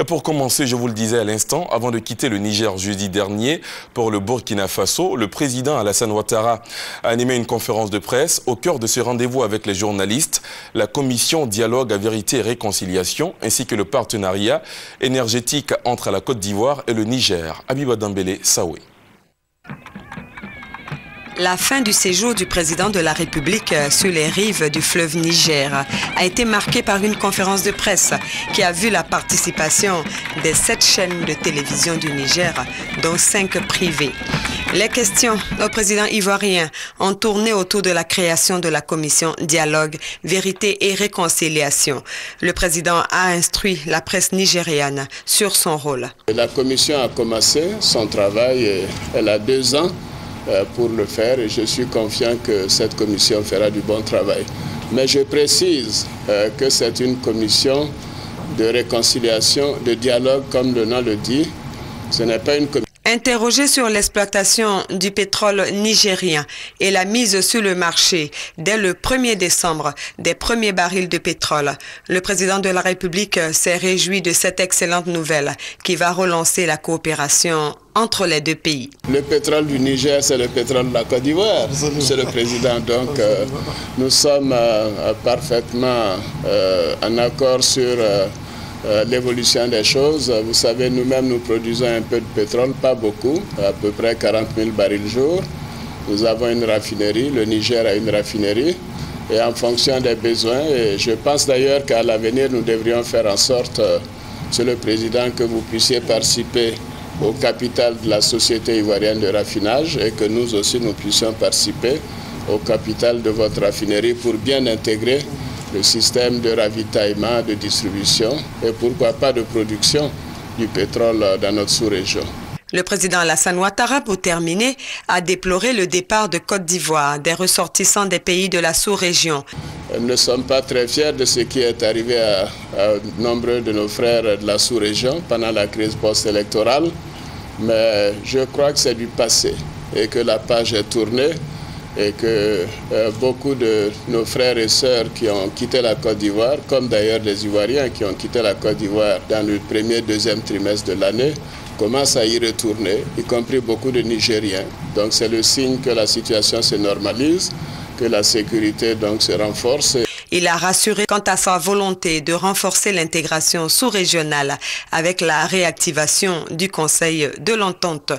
Et pour commencer, je vous le disais à l'instant, avant de quitter le Niger jeudi dernier pour le Burkina Faso, le président Alassane Ouattara a animé une conférence de presse. Au cœur de ce rendez-vous avec les journalistes, la commission Dialogue à Vérité et Réconciliation ainsi que le partenariat énergétique entre la Côte d'Ivoire et le Niger. Abiba Dambélé, Saoué. La fin du séjour du président de la République sur les rives du fleuve Niger a été marquée par une conférence de presse qui a vu la participation des 7 chaînes de télévision du Niger, dont 5 privées. Les questions au président ivoirien ont tourné autour de la création de la commission Dialogue, Vérité et Réconciliation. Le président a instruit la presse nigériane sur son rôle. La commission a commencé son travail et elle a 2 ans pour le faire et je suis confiant que cette commission fera du bon travail. Mais je précise que c'est une commission de réconciliation, de dialogue comme le nom le dit. Ce n'est pas une commission. Interrogé sur l'exploitation du pétrole nigérien et la mise sur le marché dès le 1er décembre des premiers barils de pétrole, le président de la République s'est réjoui de cette excellente nouvelle qui va relancer la coopération entre les 2 pays. Le pétrole du Niger, c'est le pétrole de la Côte d'Ivoire, c'est le président. Donc nous sommes parfaitement en accord sur l'évolution des choses. Vous savez, nous-mêmes, nous produisons un peu de pétrole, pas beaucoup, à peu près 40 000 barils jour. Nous avons une raffinerie, le Niger a une raffinerie, et en fonction des besoins, et je pense d'ailleurs qu'à l'avenir, nous devrions faire en sorte, Monsieur le Président, que vous puissiez participer au capital de la société ivoirienne de raffinage et que nous aussi, nous puissions participer au capital de votre raffinerie pour bien intégrer le système de ravitaillement, de distribution et pourquoi pas de production du pétrole dans notre sous-région. Le président Alassane Ouattara, pour terminer, a déploré le départ de Côte d'Ivoire des ressortissants des pays de la sous-région. Nous ne sommes pas très fiers de ce qui est arrivé à nombreux de nos frères de la sous-région pendant la crise post-électorale, mais je crois que c'est du passé et que la page est tournée et que beaucoup de nos frères et sœurs qui ont quitté la Côte d'Ivoire, comme d'ailleurs des Ivoiriens qui ont quitté la Côte d'Ivoire dans le 1er, 2e trimestre de l'année, commencent à y retourner, y compris beaucoup de Nigériens. Donc c'est le signe que la situation se normalise, que la sécurité donc se renforce. Il a rassuré quant à sa volonté de renforcer l'intégration sous-régionale avec la réactivation du Conseil de l'Entente.